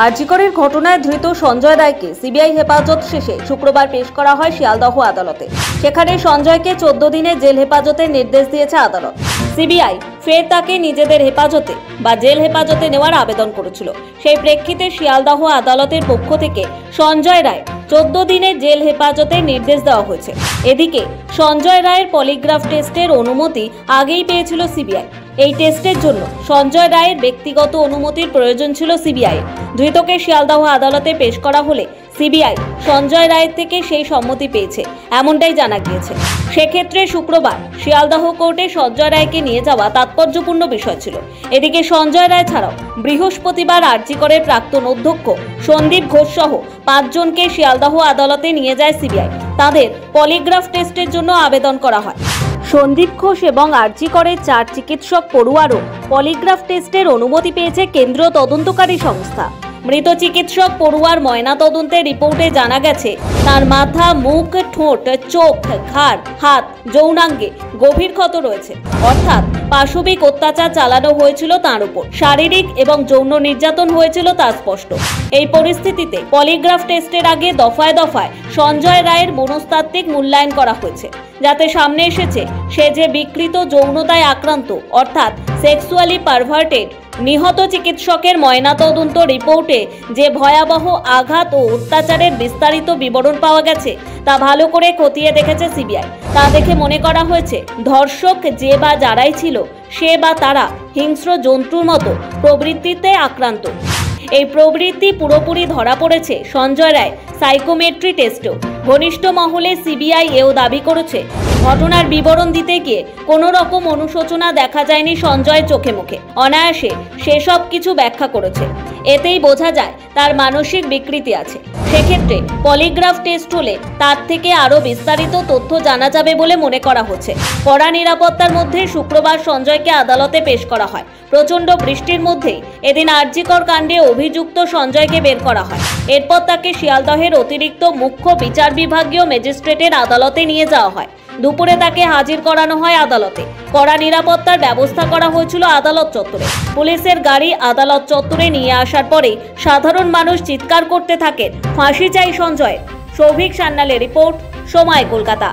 আরজিকরের ঘটনায় ধৃত সঞ্জয় রায়কে সিবিআই হেফাজত শেষে শুক্রবার পেশ করা হয় শিয়ালদহ আদালতে। সেখানে সঞ্জয়কে 14 দিনের জেল হেফাজতের নির্দেশ দিয়েছে আদালত। সিবিআই ফের তাকে নিজেদের হেফাজতে বা জেল হেফাজতে নেওয়ার আবেদন করেছিল। সেই প্রেক্ষিতে শিয়ালদহ আদালতের পক্ষ থেকে সঞ্জয় রায় 14 দিনের জেল হেফাজতের নির্দেশ দেওয়া হয়েছে। এদিকে সঞ্জয় রায়ের পলিগ্রাফ টেস্টের অনুমতি আগেই পেয়েছিল সিবিআই। এই টেস্টের জন্য সঞ্জয় রায়ের ব্যক্তিগত অনুমতির প্রয়োজন ছিল সিবিআই। ধৃতকে শিয়ালদহ আদালতে পেশ করা হলে সিবিআই সঞ্জয় রায়ের থেকে সেই সম্মতি পেয়েছে, এমনটাই জানা গিয়েছে। সেক্ষেত্রে শুক্রবার শিয়ালদহ কোর্টে সঞ্জয় রায়কে নিয়ে যাওয়া তাৎপর্যপূর্ণ বিষয় ছিল। এদিকে সঞ্জয় রায় ছাড়াও বৃহস্পতিবার আরজিকরের প্রাক্তন অধ্যক্ষ সন্দীপ ঘোষ সহ 5 জনকে শিয়ালদহ আদালতে নিয়ে যায় সিবিআই। তাদের পলিগ্রাফ টেস্টের জন্য আবেদন করা হয়। সন্দীপ ঘোষ এবং আরজিকরের 4 চিকিৎসক পড়ুয়ারও পলিগ্রাফ টেস্টের অনুমতি পেয়েছে কেন্দ্রীয় তদন্তকারী সংস্থা। মৃত চিকিৎসক পড়ুয়ার ময়না তদন্তের রিপোর্টে জানা গেছে তার মাথা, মুখ, ঠোঁট, চোখ, ঘাড়, হাত, যৌনাঙ্গে গভীর ক্ষত রয়েছে। অর্থাৎ পাশবিক অত্যাচার চালানো হয়েছিল তার উপর। শারীরিক এবং যৌন নির্যাতন হয়েছিল তা স্পষ্ট। এই পরিস্থিতিতে পলিগ্রাফ টেস্টের আগে দফায় দফায় সঞ্জয় রায়ের মনস্তাত্ত্বিক মূল্যায়ন করা হয়েছে, যাতে সামনে এসেছে সে যে বিকৃত যৌনতায় আক্রান্ত অর্থাৎ সেক্সুয়ালি পারভার্টেড। নিহত চিকিৎসকের ময়নাতদন্ত রিপোর্টে যে ভয়াবহ আঘাত ও অত্যাচারের বিস্তারিত বিবরণ পাওয়া গেছে তা ভালো করে খতিয়ে দেখেছে সিবিআই। তা দেখে মনে করা হয়েছে ধর্ষক যে বা যারাই ছিল সে বা তারা হিংস্র জন্তুর মতো প্রবৃত্তিতে আক্রান্ত। এই প্রবৃত্তি পুরোপুরি ধরা পড়েছে সঞ্জয় রায় সাইকোমেট্রি টেস্টেও। ঘনিষ্ঠ মহলে সিবিআই এও দাবি করেছে ঘটনার বিবরণ দিতে গিয়ে কোনো রকম অনুশোচনা দেখা যায়নি সঞ্জয়ের চোখে মুখে। অনায়াসে সেসব কিছু ব্যাখ্যা করেছে। এতেই বোঝা যায় তার মানসিক বিকৃতি আছে। সেক্ষেত্রে পলিগ্রাফ টেস্ট হলে তার থেকে আরও বিস্তারিত তথ্য জানা যাবে বলে মনে করা হচ্ছে। কড়া নিরাপত্তার মধ্যে শুক্রবার সঞ্জয়কে আদালতে পেশ করা হয়। প্রচণ্ড বৃষ্টির মধ্যেই এদিন আরজিকর কাণ্ডে অভিযুক্ত সঞ্জয়কে বের করা হয়। এরপর তাকে শিয়ালদহের অতিরিক্ত মুখ্য বিচার বিভাগীয় ম্যাজিস্ট্রেটের আদালতে নিয়ে যাওয়া হয়। দুপুরে তাকে হাজির করানো হয় আদালতে। কড়া নিরাপত্তার ব্যবস্থা করা হয়েছিল আদালত চত্বরে। পুলিশের গাড়ি আদালত চত্বরে নিয়ে আসার পরে সাধারণ মানুষ চিৎকার করতে থাকে, ফাঁসি চাই সঞ্জয়। সৌভিক সান্যালের রিপোর্ট, সময়, কলকাতা।